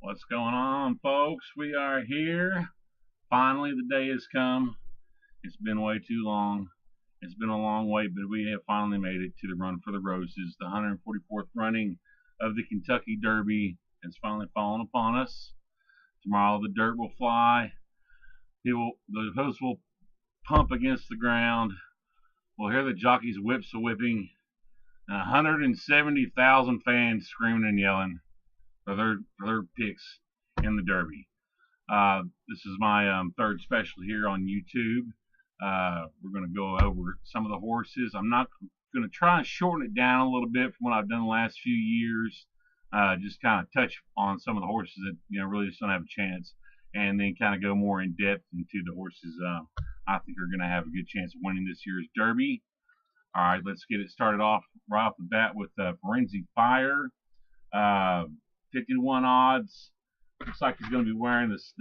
What's going on, folks? We are here. Finally, the day has come. It's been way too long. It's been a long wait, but we have finally made it to the Run for the Roses. The 144th running of the Kentucky Derby has finally fallen upon us. Tomorrow, the dirt will fly. The host will pump against the ground. We'll hear the jockeys' whips a whipping. 170,000 fans screaming and yelling for their picks in the Derby. This is my third special here on YouTube. We're going to go over some of the horses. I'm not going to try and shorten it down a little bit from what I've done the last few years. Just kind of touch on some of the horses that really just don't have a chance, and then kind of go more in depth into the horses I think are going to have a good chance of winning this year's Derby. All right, let's get it started off right off the bat with Frenzy Fire. 50-1 odds. Looks like he's going to be wearing this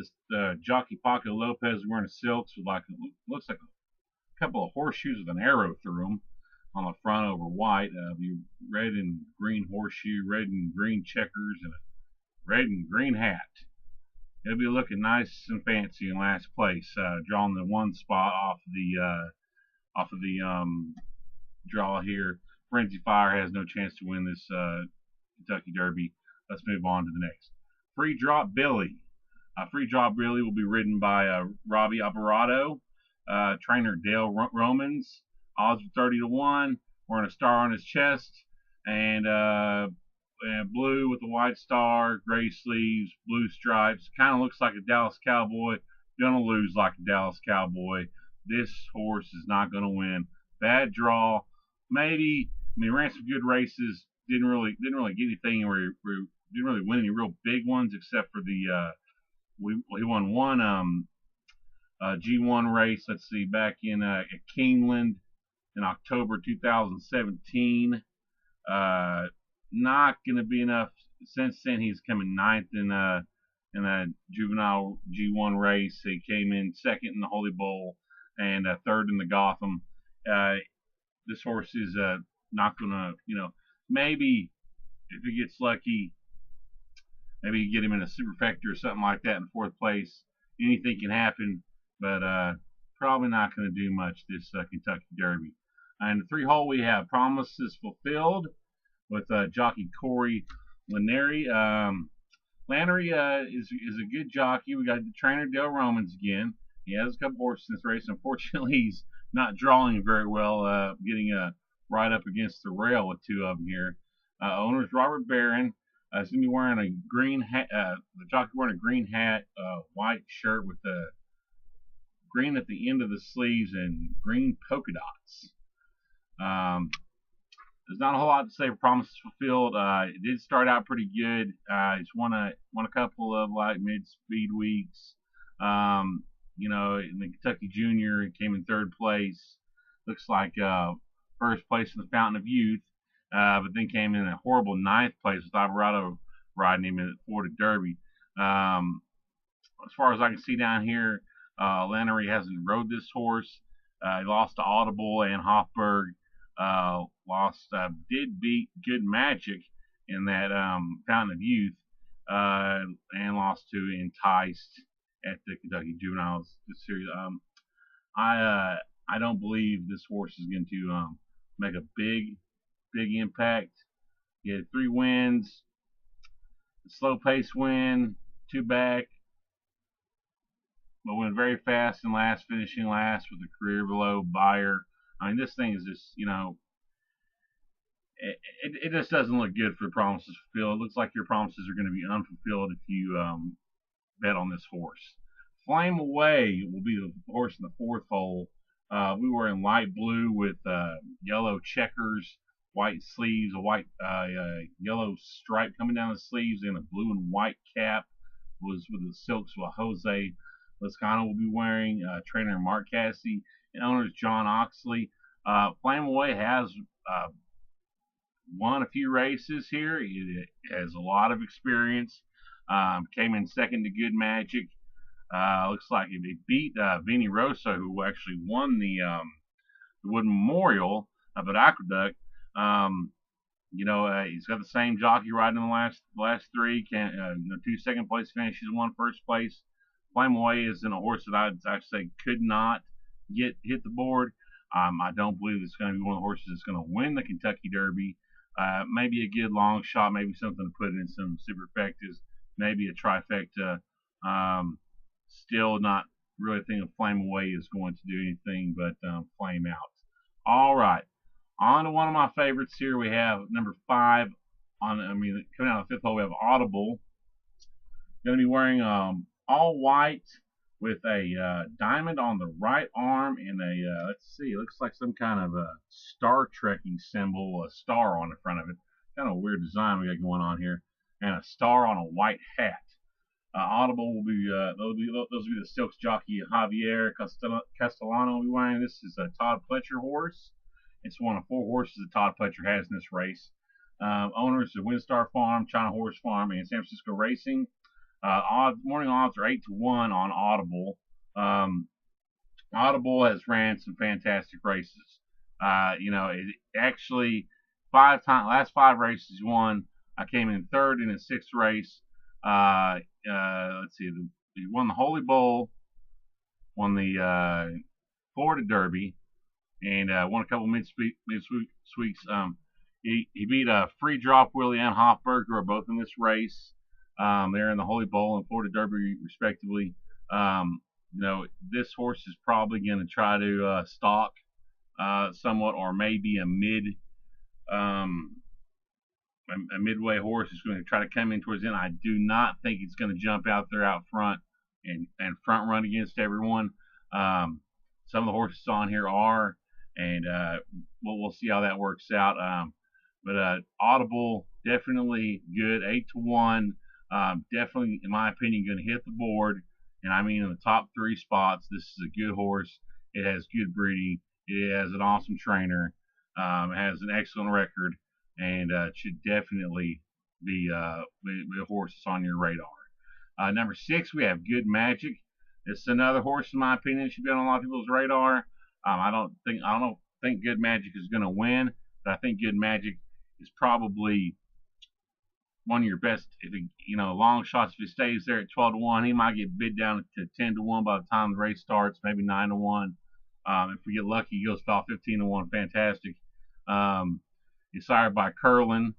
jockey Paco Lopez wearing a silks with looks like a couple of horseshoes with an arrow through them on the front over white. The red and green horseshoe, red and green checkers, and a red and green hat. He'll be looking nice and fancy in last place, drawing the one spot off of the draw here. Frenzy Fire has no chance to win this Kentucky Derby. Let's move on to the next. Free Drop Billy. Free Drop Billy will be ridden by Robbie Alvarado, trainer Dale Romans. Odds are 30-1. Wearing a star on his chest, and blue with a white star, gray sleeves, blue stripes. Kind of looks like a Dallas Cowboy. Gonna lose like a Dallas Cowboy. This horse is not gonna win. Bad draw. Maybe. I mean, ran some good races. Didn't really get anything where he didn't really win any real big ones, except for the he won one G1 race. Let's see, back in at Keeneland in October 2017. Not going to be enough. Since then, he's coming ninth in a juvenile G1 race. He came in second in the Holy Bowl and third in the Gotham. This horse is not going to, maybe if he gets lucky, maybe you get him in a superfecta or something like that in fourth place. Anything can happen, but probably not going to do much this Kentucky Derby. And the 3-hole we have Promises Fulfilled with jockey Corey Lannery. Lannery is a good jockey. We got the trainer Dale Romans again. He has a couple horses in this race. Unfortunately, he's not drawing very well, getting right up against the rail with two of them here. Owner's Robert Barron. He's going to be wearing a green hat. The jockey wearing a green hat, white shirt with the green at the end of the sleeves and green polka dots. There's not a whole lot to say for Promises Fulfilled. It did start out pretty good. He's won a couple of mid-speed weeks. In the Kentucky Junior, he came in third place. Looks like first place in the Fountain of Youth, but then came in a horrible ninth place with Alvarado riding him in the Florida Derby. As far as I can see down here, Lannery hasn't rode this horse. He lost to Audible and Hoffberg. Did beat Good Magic in that Fountain of Youth, and lost to Enticed at the Kentucky Juveniles Series. I don't believe this horse is going to make a big impact. He had 3 wins, a slow pace win, 2 back, but went very fast in last, finishing last with a career below Bayer. I mean, this thing is just, it just doesn't look good for Promises Fulfilled. It looks like your promises are going to be unfulfilled if you bet on this horse. Flame Away will be the horse in the 4th hole. We were in light blue with yellow checkers, white sleeves, a white yellow stripe coming down the sleeves, and a blue and white cap was with the silks with Jose Lezcano will be wearing. Trainer Mark Cassidy and owners John Oxley. Flame Away has won a few races here. He has a lot of experience. Came in second to Good Magic. Looks like he beat Vinny Rosso, who actually won the Wood Memorial up at Aqueduct. He's got the same jockey riding in the last three. Two second place finishes, one first place. Flame Away is in a horse that I'd actually say could not hit the board. I don't believe it's going to be one of the horses that's going to win the Kentucky Derby. Maybe a good long shot, maybe something to put in some superfectas, maybe a trifecta. Still not really thinking Flame Away is going to do anything but flame out. All right. On to one of my favorites here. We have number 5 coming out of the 5th hole. We have Audible. Going to be wearing all white with a diamond on the right arm and let's see, it looks like some kind of a Star Trekking symbol, a star on the front of it. Kind of a weird design we got going on here, and a star on a white hat. Audible will be those will be the Silks jockey Javier Castellano will be wearing. This is a Todd Pletcher horse. It's one of 4 horses that Todd Pletcher has in this race. Owners of Windstar Farm, China Horse Farm, and San Francisco Racing. Morning odds are 8-1 on Audible. Audible has ran some fantastic races. It actually last 5 races won. I came in 3rd in his 6th race. Let's see, he won the Holy Bowl, won the Florida Derby, and won a couple mid-sweeps. He beat Free Drop Willie and Hofberger, both in this race. They're in the Holy Bowl and Florida Derby, respectively. This horse is probably going to try to stalk somewhat, or maybe a midway horse is going to try to come in towards the end. I do not think it's going to jump out there out front and front run against everyone. Some of the horses on here are, and we'll see how that works out. But Audible, definitely good, 8-1. Definitely, in my opinion, going to hit the board. And I mean, in the top 3 spots, this is a good horse. It has good breeding. It has an awesome trainer. It has an excellent record, and should definitely be a horse that's on your radar. Number 6, we have Good Magic. This is another horse, in my opinion, should be on a lot of people's radar. I don't think Good Magic is going to win, but I think Good Magic is probably one of your best, long shots. If he stays there at 12-1, he might get bid down to 10-1 by the time the race starts, maybe 9-1. If we get lucky, he goes about 15-1. Fantastic. He's sired by Curlin.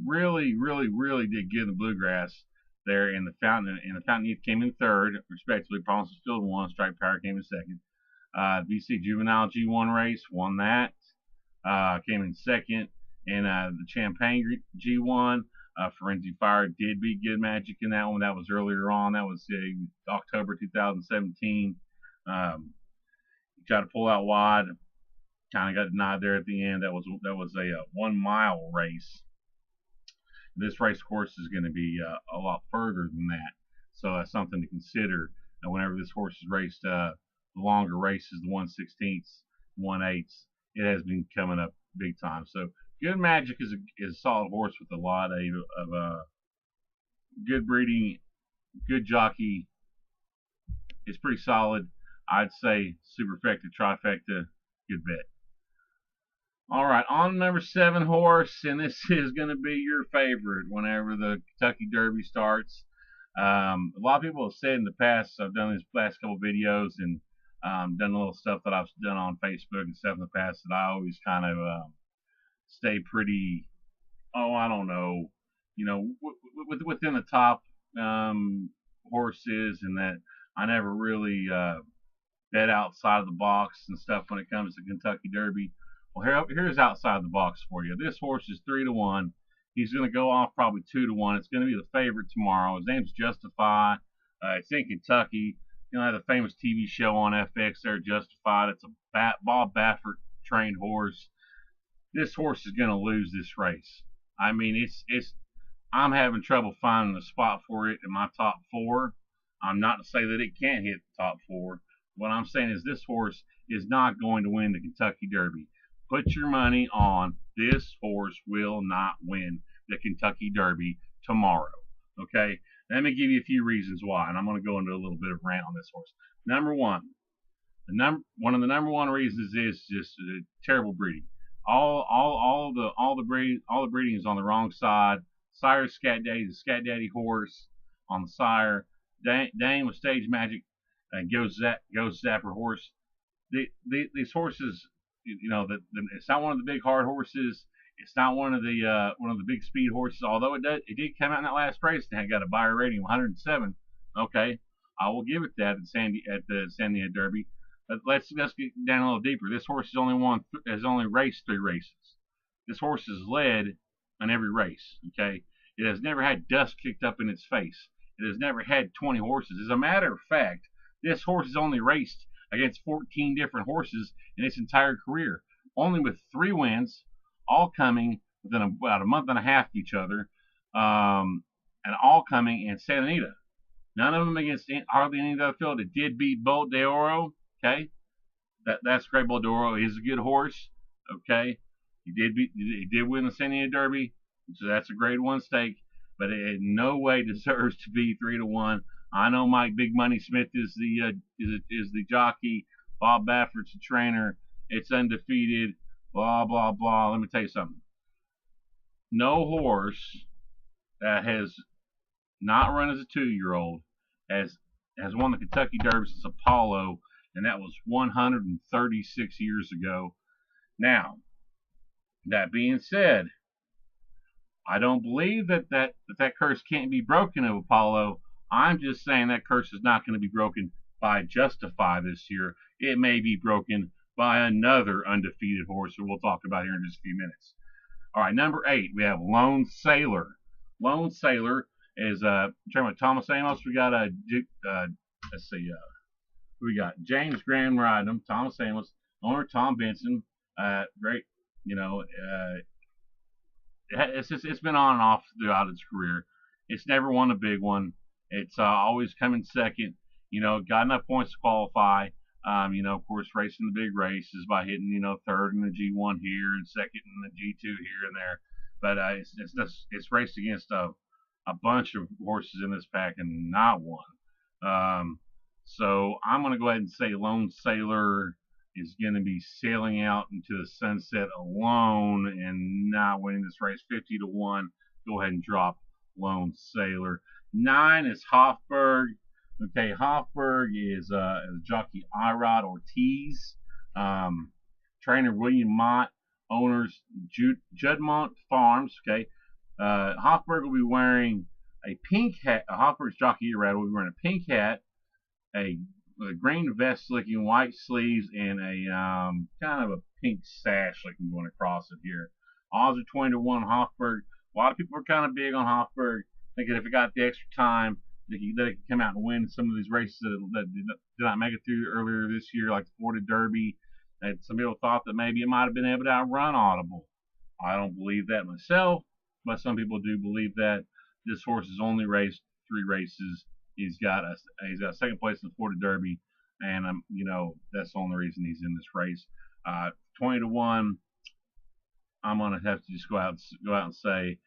Really, really, really did good in the Bluegrass there in the Fountain. And the Fountain Youth came in 3rd, respectively. Promise Field 1. Strike Power came in 2nd. BC Juvenile G1 race, won that. Came in 2nd. And the Champagne G1, Frenzy Fire did beat Good Magic in that one. That was earlier on. That was October 2017. He tried to pull out wide. Kind of got denied there at the end. That was a 1 mile race. This race, of course, is going to be a lot further than that. So that's something to consider whenever this horse is raced. The longer races, the 1/16, 1/8, it has been coming up big time. So Good Magic is a solid horse with a lot of good breeding, good jockey. It's pretty solid. I'd say superfecta, trifecta, good bet. All right, on number 7 horse, and this is going to be your favorite whenever the Kentucky Derby starts. A lot of people have said in the past, I've done these last couple videos and done a little stuff that I've done on Facebook and stuff in the past, that I always kind of stay pretty, I don't know, within the top horses, and that I never really bet outside of the box and stuff when it comes to Kentucky Derby. Well, here's outside the box for you. This horse is 3-1. He's going to go off probably 2-1. It's going to be the favorite tomorrow. His name's Justify. It's in Kentucky. The famous TV show on FX there, Justified. It's a Bob Baffert trained horse. This horse is going to lose this race. I mean, I'm having trouble finding a spot for it in my top 4. I'm not to say that it can't hit the top 4. What I'm saying is this horse is not going to win the Kentucky Derby. Put your money on this horse will not win the Kentucky Derby tomorrow. Okay? Let me give you a few reasons why, and I'm going to go into a little bit of rant on this horse. Number 1, One of the number one reasons is just terrible breeding. All the breeding is on the wrong side. Sire Scat Daddy, the Scat Daddy horse on the sire. Dane with Stage Magic, Ghost Zapper horse. These horses, it's not one of the big hard horses. It's not one of the big speed horses. Although it did come out in that last race and had got a buyer rating of 107. Okay, I will give it that at the San Diego Derby. But let's get down a little deeper. This horse has only raced 3 races. This horse has led on every race. Okay, it has never had dust kicked up in its face. It has never had 20 horses. As a matter of fact, this horse has only raced against 14 different horses in its entire career, only with 3 wins, all coming within about a month and a half of each other, and all coming in Santa Anita. None of them against hardly any other field. It did beat Bolt de Oro. Okay, that's great. Bolt de Oro is a good horse. Okay, he did win the San Diego Derby, so that's a grade 1 stake. But it in no way deserves to be 3-1. I know Mike Big Money Smith is the jockey. Bob Baffert's the trainer. It's undefeated. Blah blah blah. Let me tell you something. No horse that has not run as a 2-year-old has won the Kentucky Derby since Apollo, and that was 136 years ago. Now, that being said, I don't believe that curse can't be broken of Apollo. I'm just saying that curse is not going to be broken by Justify this year. It may be broken by another undefeated horse that we'll talk about here in just a few minutes. All right, number 8, we have Lone Sailor. Lone Sailor is talking about Thomas Amos. We got we got James Graham riding him. Thomas Amos, owner Tom Benson. Great, it's been on and off throughout its career. It's never won a big one. It's always coming second. Got enough points to qualify. Of course, racing the big races by hitting, third in the G1 here and second in the G2 here and there. But it's raced against a bunch of horses in this pack and not one. So I'm going to go ahead and say Lone Sailor is going to be sailing out into the sunset alone and not winning this race 50-1. Go ahead and drop Lone Sailor. 9 is Hofburg. Okay, Hofburg is jockey Irod Ortiz, trainer William Mott, owners Judmont Farms. Okay, Hofburg will be wearing a pink hat. Hofburg's jockey Irod will be wearing a pink hat, a green vest looking white sleeves, and a kind of a pink sash looking going across it here. Odds are 20-1 Hofburg. A lot of people are kind of big on Hofburg, thinking if it got the extra time, that it could come out and win some of these races that did not make it through earlier this year, like the Florida Derby. And some people thought that maybe it might have been able to outrun Audible. I don't believe that myself, but some people do believe that. This horse has only raced 3 races. He's got second place in the Florida Derby, and that's the only reason he's in this race. 20-1. I'm gonna have to just go out and say,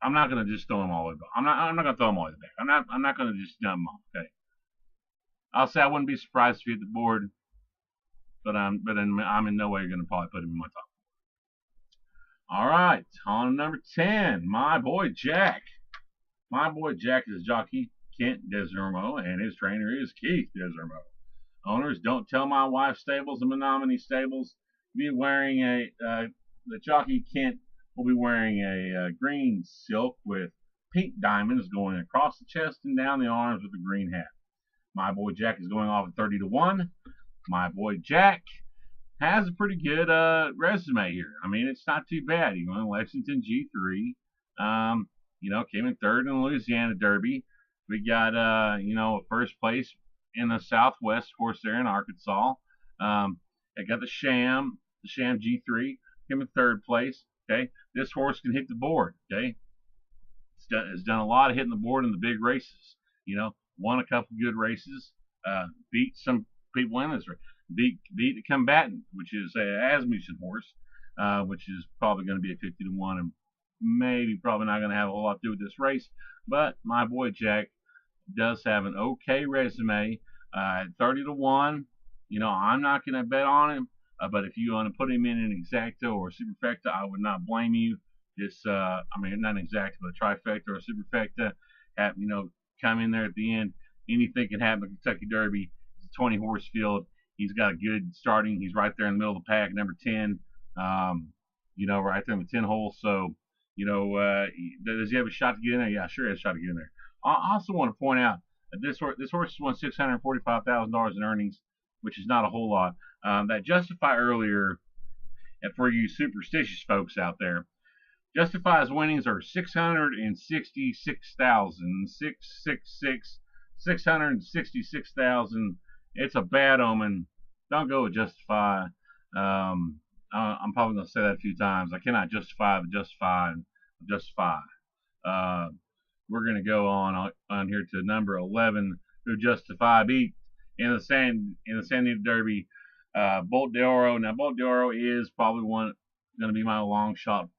I'm not gonna just throw them all the way back. I'm not gonna throw them all the way back. I'm not gonna just dump them off. Okay. I'll say I wouldn't be surprised if he hit the board, but I'm in no way gonna probably put him in my top. All right, on number 10, my boy Jack. My boy Jack is jockey Kent Desormeaux, and his trainer is Keith Desormeaux. Owners Don't Tell My Wife Stables and Menominee Stables. Be wearing the jockey Kent will be wearing a green silk with pink diamonds going across the chest and down the arms with a green hat. My boy Jack is going off at 30-1. My boy Jack has a pretty good resume here. I mean, it's not too bad. He won Lexington G3. Came in 3rd in the Louisiana Derby. We got first place in the Southwest, of course, there in Arkansas. I got the Sham G3. Came in 3rd place. Okay, this horse can hit the board. Okay, it's done a lot of hitting the board in the big races. Won a couple good races. Beat some people in this race. Beat the Combatant, which is a Asmussen horse, which is probably going to be a 50-1, and probably not going to have a whole lot to do with this race. But my boy Jack does have an okay resume. At 30 to 1, I'm not going to bet on him. But if you want to put him in an exacta or a superfecta, I would not blame you. Just, I mean, not an exacta, but a trifecta or a superfecta. Come in there at the end. Anything can happen in Kentucky Derby. It's a 20 horse field. He's got a good starting. He's right there in the middle of the pack, number 10. Right there in the 10 hole. So, does he have a shot to get in there? Yeah, sure he has a shot to get in there. I also want to point out that this horse has won $645,000 in earnings, which is not a whole lot. That Justify earlier, and for you superstitious folks out there, Justify's winnings are 666,000. It's a bad omen. Don't go with Justify. I'm probably going to say that a few times. I cannot justify the justify. We're going to go on here to number 11, who Justify beat in the San Diego Derby. Bolt de Oro. Now, Bolt de Oro is probably going to be my long shot.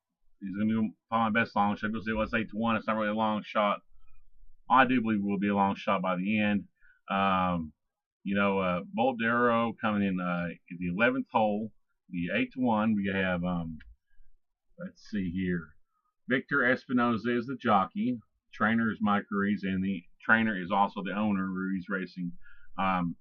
He's going to be probably my best long shot. People say, well, it's 8 to 1. It's not really a long shot. I do believe it will be a long shot by the end. Bolt de Oro coming in at the 11th hole, the 8 to 1. We have, let's see here. Victor Espinoza is the jockey. Trainer is Mike Ruiz, and the trainer is also the owner, Ruiz Racing. So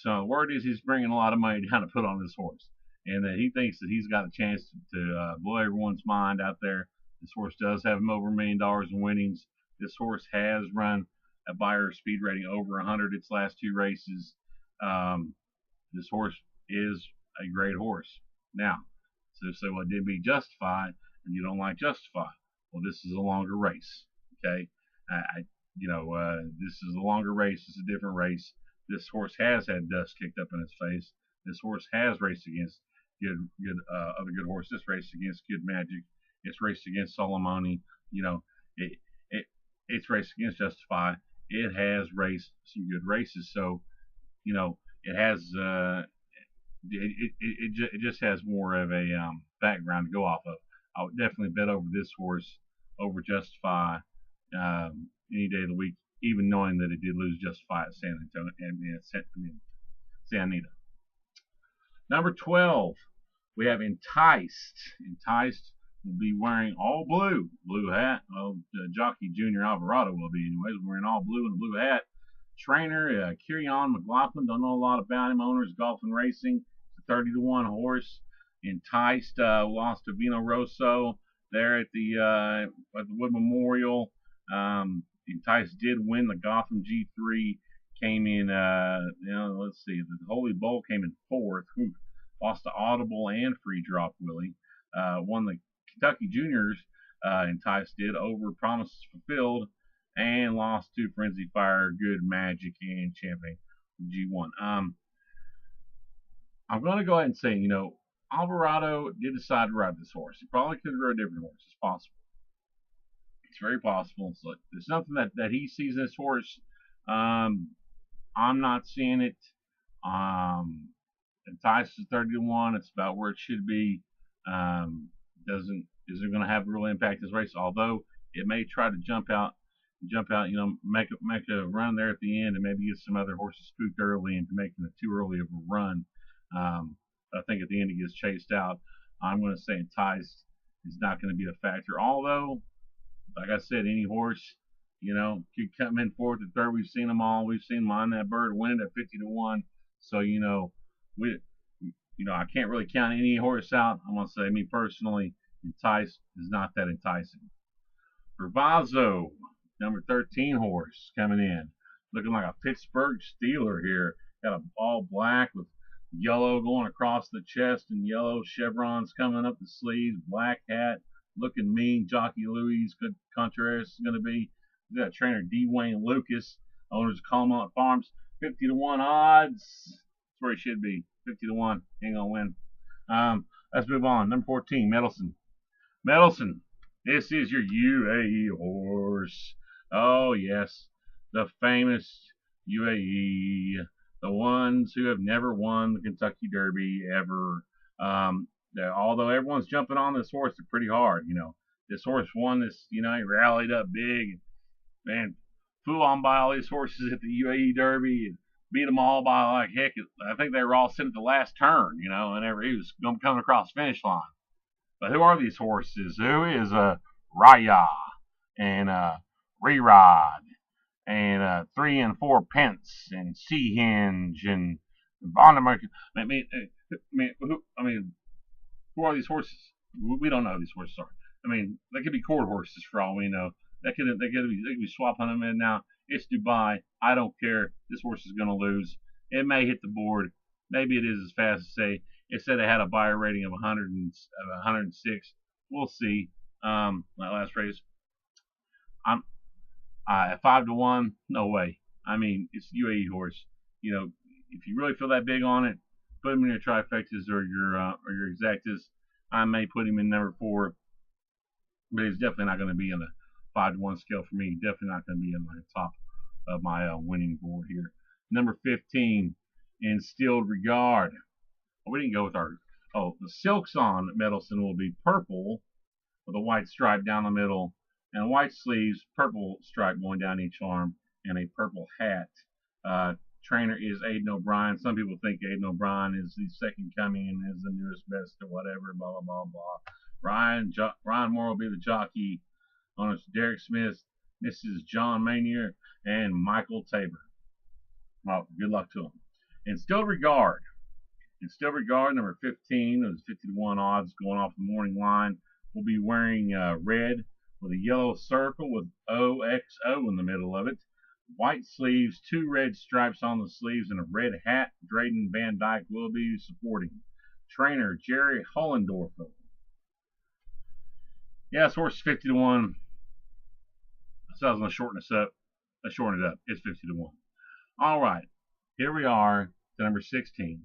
the word is he's bringing a lot of money down to put on this horse, and that he thinks that he's got a chance to blow everyone's mind out there. This horse does have him over $1 million in winnings. This horse has run a buyer speed rating over 100 its last 2 races. This horse is a great horse. Now, so say, well, it didn't be Justified, and you don't like Justify. Well, this is a longer race. Okay, this is a longer race. It's a different race. This horse has had dust kicked up in its face. This horse has raced against other good horses. This raced against Good Magic. It's raced against Solomoni. It's raced against Justify. It has raced some good races. So, it has. It just has more of a background to go off of. I would definitely bet over this horse over Justify any day of the week, even knowing that it did lose Justify at San Antonio and San Anita. Number 12, we have Enticed. Enticed will be wearing all blue hat. Jockey Junior Alvarado will be, anyways, wearing all blue and a blue hat. Trainer Kieran McLaughlin. Don't know a lot about him. Owner is Golf and Racing. It's a 30 to 1 horse. Enticed lost to Vino Rosso there at the Wood Memorial. Enticed did win the Gotham G3. Came in, let's see, the Holy Bowl came in 4th. Lost to Audible and Free Drop Willie. Won the Kentucky Juniors. Enticed did over Promises Fulfilled, and lost to Frenzy Fire, Good Magic, and Champion G1. I'm going to go ahead and say, Alvarado did decide to ride this horse. He probably could have rode a different horse. It's possible. It's very possible. So there's something that he sees in this horse. I'm not seeing it. Enticed is 30 to 1. It's about where it should be. Isn't going to have a real impact this race, although it may try to jump out, make a run there at the end, and maybe get some other horses spooked early into making it too early of a run. I think at the end he gets chased out. I'm going to say Enticed is not going to be a factor. Although, like I said, any horse, could come in 4th or 3rd. We've seen them all. We've seen Mind That Bird win it at 50 to 1. So, I can't really count any horse out. I'm going to say, me personally, Enticed is not that enticing. Bravazzo, number 13 horse coming in. Looking like a Pittsburgh Steeler here. Got a all black with yellow going across the chest and yellow chevrons coming up the sleeves. Black hat. Looking mean. Jockey Louis Contreras is going to be. We got trainer D. Wayne Lucas. Owners of Colmont Farms. 50 to 1 odds. That's where he should be. 50 to 1. Ain't going to win. Let's move on. Number 14, Medelson. Medelson. This is your UAE horse. Oh, yes. The famous UAE. The ones who have never won the Kentucky Derby ever. Although everyone's jumping on this horse pretty hard, This horse won this, he rallied up big. Man, flew on by all these horses at the UAE Derby and beat them all by like heck. I think they were all sent at the last turn, you know, whenever he was coming across the finish line. But who are these horses? Who is Raya and Rerod and 3 and 4 Pence and Sea Hinge and Vondermark? I mean, who are these horses? We don't know who these horses are. I mean, they could be court horses for all we know. They could be swapping them in now. It's Dubai. I don't care. This horse is going to lose. It may hit the board. Maybe it is as fast as say. It said it had a buyer rating of 106. We'll see. That last race. I'm at 5-1. No way. I mean, it's a UAE horse. You know, if you really feel that big on it, put him in your trifectas or your exactas. I may put him in number 4, but he's definitely not going to be in the 5-1 scale for me. Definitely not going to be in my top of my winning board here. Number 15, Instilled Regard. Oh, we didn't go with our. Oh, the silks on Medicine will be purple with a white stripe down the middle and white sleeves, purple stripe going down each arm, and a purple hat. Trainer is Aidan O'Brien. Some people think Aidan O'Brien is the second coming and is the newest best or whatever, blah, blah, blah, blah. Ryan Moore will be the jockey. Owners Derek Smith, Mrs. John Manier, and Michael Tabor. Well, good luck to them. Instilled Regard, number 15, those 50-1 odds going off the morning line, will be wearing red with a yellow circle with OXO in the middle of it. White sleeves, 2 red stripes on the sleeves, and a red hat. Drayden Van Dyke will be supporting. Trainer Jerry Hollendorfer. Yeah, this horse is 50-1. So I was going to shorten this up. Let's shorten it up. It's 50-1. All right. Here we are to number 16.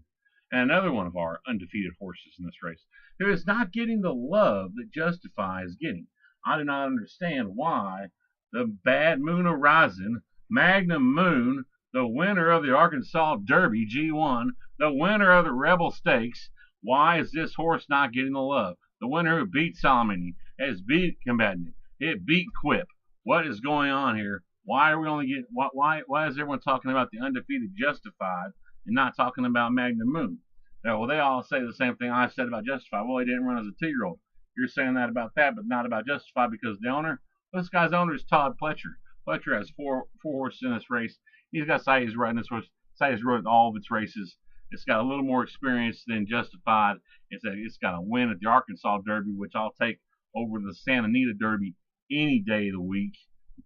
And another one of our undefeated horses in this race, who is not getting the love that Justify is getting. I do not understand why the Bad Moon Horizon, Magnum Moon, the winner of the Arkansas Derby G1, the winner of the Rebel Stakes, why is this horse not getting the love? The winner who beat Salomini has beat Combatant. It beat Quip. What is going on here? Why are we only getting? Why is everyone talking about the undefeated Justified and not talking about Magnum Moon? Now, well, they all say the same thing I said about Justified. Well, he didn't run as a 2-year-old. You're saying that about that, but not about Justified because the owner. Well, this guy's owner is Todd Pletcher. Pletcher has four horses in this race. He's got Sayes riding this horse. Sayes rode all of its races. It's got a little more experience than Justified. It's got a win at the Arkansas Derby, which I'll take over the Santa Anita Derby any day of the week.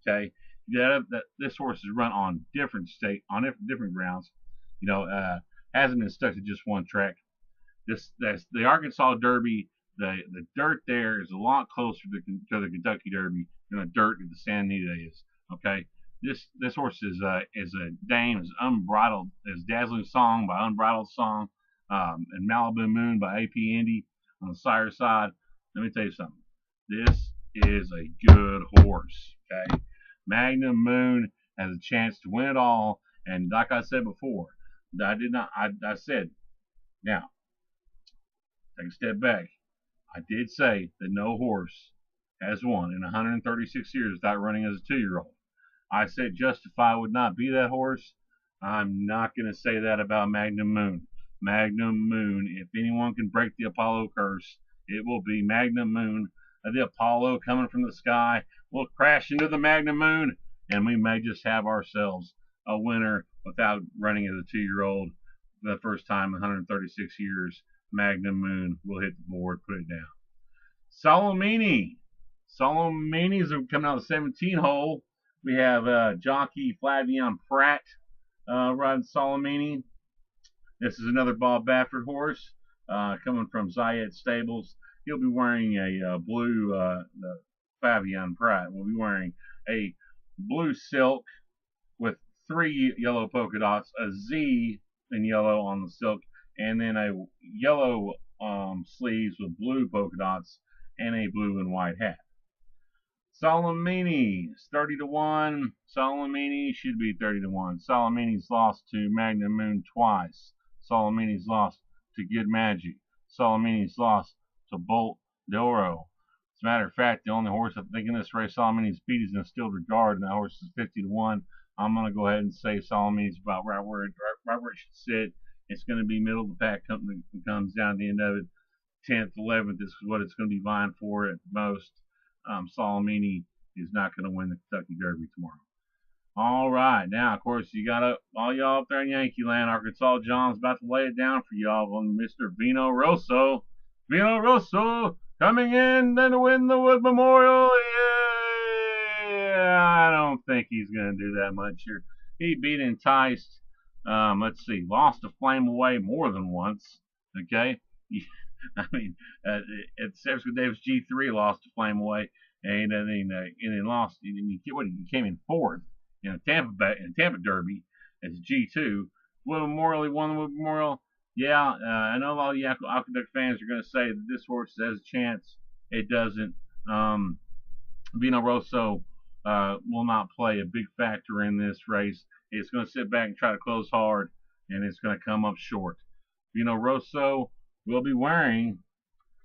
Okay, this horse is run on different grounds. You know, hasn't been stuck to just one track. That's the Arkansas Derby. The dirt there is a lot closer to the Kentucky Derby than the dirt that the Santa Anita is. Okay, this horse is a dame, is Unbridled, is Dazzling Song by Unbridled Song, and Malibu Moon by AP Indy on the sire side. Let me tell you something. This is a good horse. Okay, Magnum Moon has a chance to win it all, and like I said before, I said, now take a step back. I did say that no horse has won in 136 years without running as a 2-year-old. I said Justify would not be that horse. I'm not going to say that about Magnum Moon. Magnum Moon, if anyone can break the Apollo curse, it will be Magnum Moon. The Apollo coming from the sky will crash into the Magnum Moon, and we may just have ourselves a winner without running as a 2-year-old for the first time in 136 years. Magnum Moon will hit the board, put it down. Solomini. Solomini's are coming out of the 17 hole. We have jockey Flavian Pratt riding Solomini. This is another Bob Baffert horse coming from Zayed Stables. He'll be wearing a blue, Flavian Pratt will be wearing a blue silk with 3 yellow polka dots, a Z in yellow on the silk, and then a yellow sleeves with blue polka dots and a blue and white hat. Solomini is 30-1. Solomini should be 30-1. Solomini's lost to Magnum Moon twice. Solomini's lost to Good Magic. Solomini's lost to Bolt d'Oro. As a matter of fact, the only horse I think in this race Solomini's beat is in Still Regard, and that horse is 50-1. I'm going to go ahead and say Solomini's about right where it should sit. It's going to be middle of the pack company that comes down to the end of it. 10th, 11th, this is what it's going to be vying for at most. Solomini is not going to win the Kentucky Derby tomorrow. All right, now, of course, you got all y'all up there in Yankee Land. Arkansas John's about to lay it down for y'all on Mr. Vino Rosso. Vino Rosso coming in to win the Wood Memorial. Yeah, I don't think he's going to do that much here. He beat Enticed. Let's see, lost a Flame Away more than once. Okay, I mean, at San Francisco Davis G3 lost a Flame Away, and then lost. He came in fourth in Tampa Derby as G2. Wood Memorial, he won the Wood Memorial. Yeah, I know a lot of you Aqueduct fans are going to say that this horse has a chance. It doesn't. Vino Rosso will not play a big factor in this race. It's going to sit back and try to close hard, and it's going to come up short. Vino Rosso will be wearing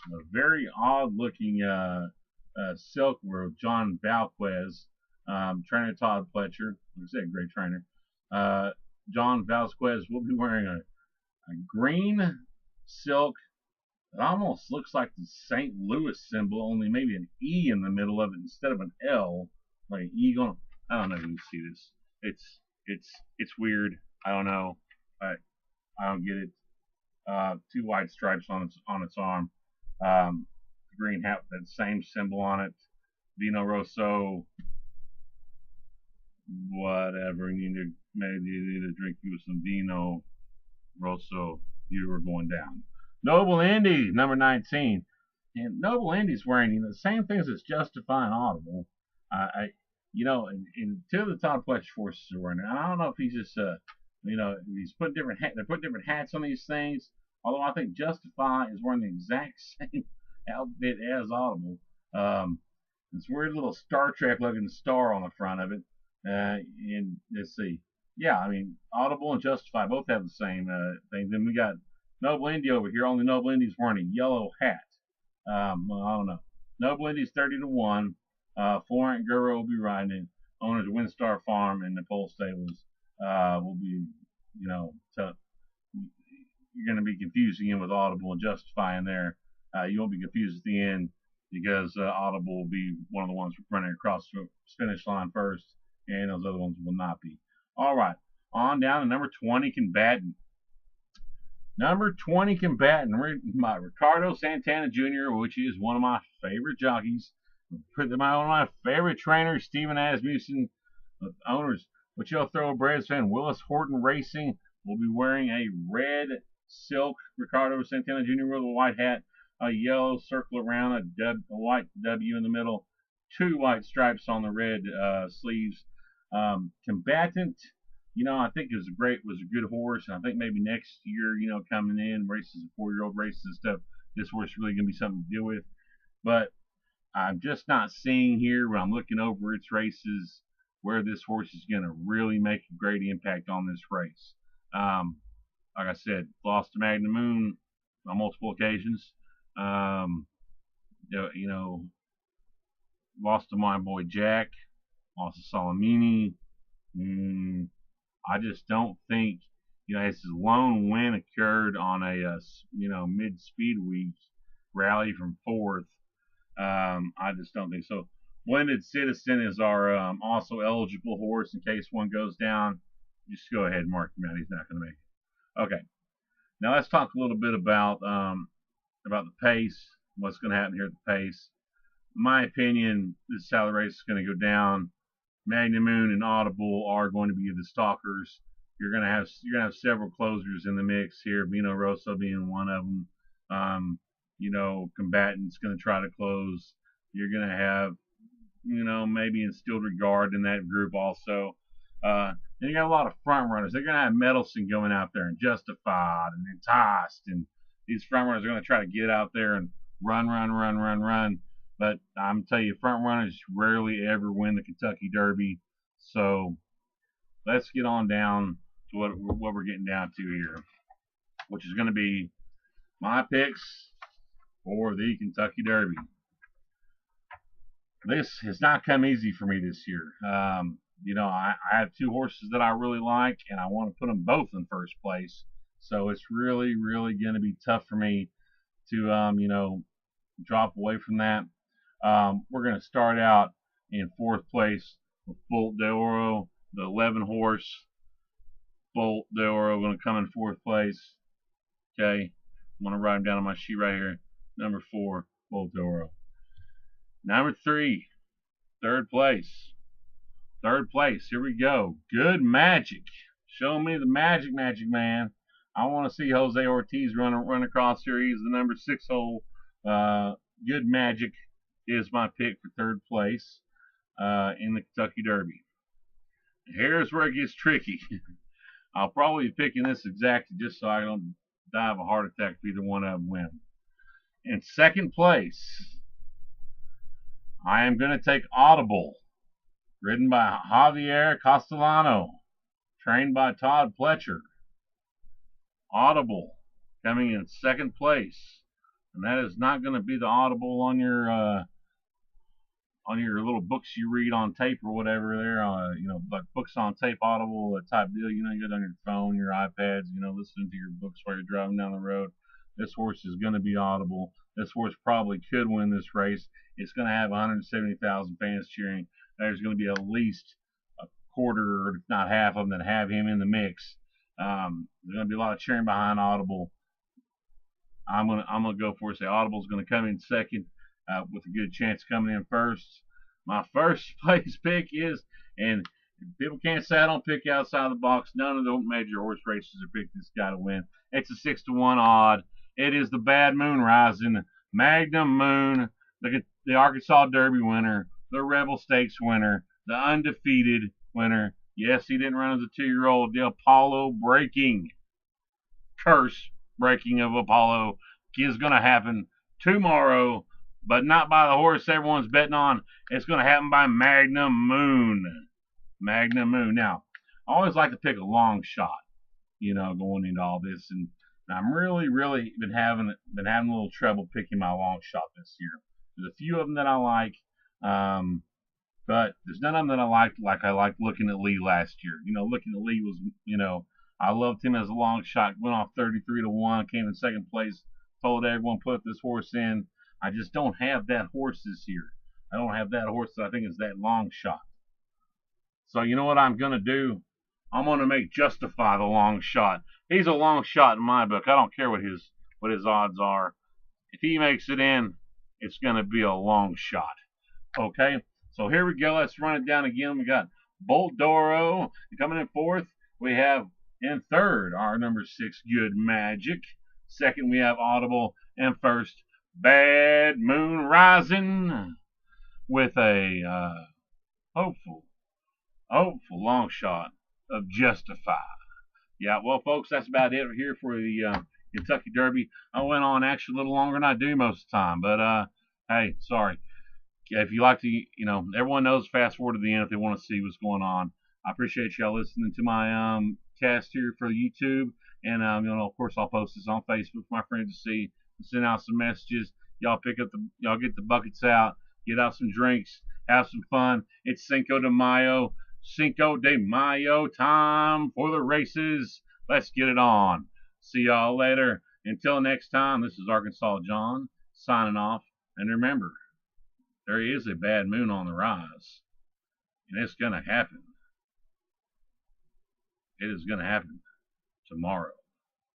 a very odd-looking silk with John Valquez, trainer Todd Pletcher. Like I said, great trainer. John Valquez will be wearing a green silk. It almost looks like the St. Louis symbol, only maybe an E in the middle of it instead of an L, like an E going. I don't know if you see this. It's weird. I don't know. I don't get it. 2 white stripes on its arm. Green hat with that same symbol on it. Vino Rosso. Whatever. Maybe you need to drink you some Vino Rosso. You were going down. Noble Indy, number 19. And Noble Indy's wearing the same things as Justify and Audible. And two of the top Pletcher forces are wearing it. I don't know if he's just, he's putting they're putting different hats on these things. Although I think Justify is wearing the exact same outfit as Audible. This weird little Star Trek looking star on the front of it. And let's see. Yeah, I mean, Audible and Justify both have the same thing. Then we got Noble Indy over here. Only Noble Indy's wearing a yellow hat. Well, I don't know. Noble Indy's 30-1. Florent Guru will be riding it. Owners of Windstar Farm and the Pole Stables will be, tough. You're going to be confusing him with Audible and Justify in there. You won't be confused at the end because Audible will be one of the ones running across the finish line first, and those other ones will not be. All right, on down to number 20, Combatant. Number 20, Combatant, my Ricardo Santana Jr., which is one of my favorite jockeys. One of my favorite trainers, Stephen Asmussen, owners, Wichita Thoroughbreds fan Willis Horton Racing, will be wearing a red silk Ricardo Santana Jr. with a white hat, a yellow circle around, a white W in the middle, 2 white stripes on the red sleeves. Combatant, I think was a good horse, and I think maybe next year, coming in races, 4-year-old races and stuff, this horse is really going to be something to deal with. But I'm just not seeing here when I'm looking over its races where this horse is going to really make a great impact on this race. Like I said, lost to Magnum Moon on multiple occasions. Lost to my boy Jack, lost to Solomini. I just don't think, his lone win occurred on a, mid-speed week rally from 4th. I just don't think so. Blended Citizen is our also eligible horse in case one goes down. Just go ahead and mark him out. He's not going to make it. Okay. Now let's talk a little bit about the pace. What's going to happen here at the pace? In my opinion, this is how the race is going to go down. Magnum Moon and Audible are going to be the stalkers. You're going to have several closers in the mix here. Vino Rosso being one of them. Combatant's going to try to close. You're going to have, maybe Instilled Regard in that group also. Then you got a lot of front runners. They're going to have Meddlesome going out there and Justified and Enticed. And these front runners are going to try to get out there and run. But I'm telling you, front runners rarely ever win the Kentucky Derby. So let's get on down to what we're getting down to here, which is going to be my picks for the Kentucky Derby. this has not come easy for me this year. I have two horses that I really like, and I want to put them both in first place. So it's really, really going to be tough for me to, drop away from that. We're going to start out in fourth place with Bolt de Oro, the 11 horse. Bolt de Oro going to come in fourth place. Okay, I'm going to write them down on my sheet right here. Number 4, Bolt de Oro. Number 3, third place. Third place, here we go. Good Magic. Show me the magic, man. I want to see Jose Ortiz run across here. He's the number 6 hole. Good Magic is my pick for third place in the Kentucky Derby. Here's where it gets tricky. I'll probably be picking this exactly just so I don't die of a heart attack if either one of them win. In second place, I am going to take Audible, ridden by Javier Castellano, trained by Todd Pletcher. Audible coming in second place, and that is not going to be the Audible on your little books you read on tape or whatever there, like books on tape, Audible type deal. You get on your phone, your iPads, listening to your books while you're driving down the road. This horse is going to be Audible. This horse probably could win this race. It's going to have 170,000 fans cheering. There's going to be at least a quarter, if not half of them, that have him in the mix. There's going to be a lot of cheering behind Audible. I'm gonna go for it. Say Audible's going to come in second, with a good chance coming in first. My first place pick is, and people can't say I don't pick outside the box. None of the major horse races have picked this guy to win. It's a 6-1 odd. It is the Bad Moon Rising, Magnum Moon, the Arkansas Derby winner, the Rebel Stakes winner, the undefeated winner. Yes, he didn't run as a 2-year-old. The Apollo breaking, curse breaking of Apollo is going to happen tomorrow, but not by the horse everyone's betting on. It's going to happen by Magnum Moon. Magnum Moon. Now, I always like to pick a long shot, going into all this, and I'm really, really been having a little trouble picking my long shot this year. There's a few of them that I like, but there's none of them that I like I liked looking at Lee last year. Looking at Lee was, I loved him as a long shot. Went off 33-1, came in second place. Told everyone put this horse in. I just don't have that horse this year. I don't have that horse that I think is that long shot. So you know what I'm gonna do? I'm gonna make Justify the long shot. He's a long shot in my book. I don't care what his odds are. If he makes it in, it's gonna be a long shot. Okay? So here we go. Let's run it down again. We got Bolt de Oro coming in fourth. We have in third our number 6, Good Magic. Second, we have Audible. And first, Bad Moon Rising with a hopeful long shot of Justify. Yeah, well, folks, that's about it here for the Kentucky Derby. I went on actually a little longer than I do most of the time, but hey, sorry. If you like to, everyone knows fast forward to the end if they want to see what's going on. I appreciate y'all listening to my cast here for YouTube, and of course, I'll post this on Facebook for my friends to see. Send out some messages. Y'all get the buckets out, get out some drinks, have some fun. It's Cinco de Mayo time for the races. Let's get it on. See y'all later. Until next time, this is Arkansas John signing off. And remember, there is a bad moon on the rise, and it's gonna happen. It is gonna happen tomorrow.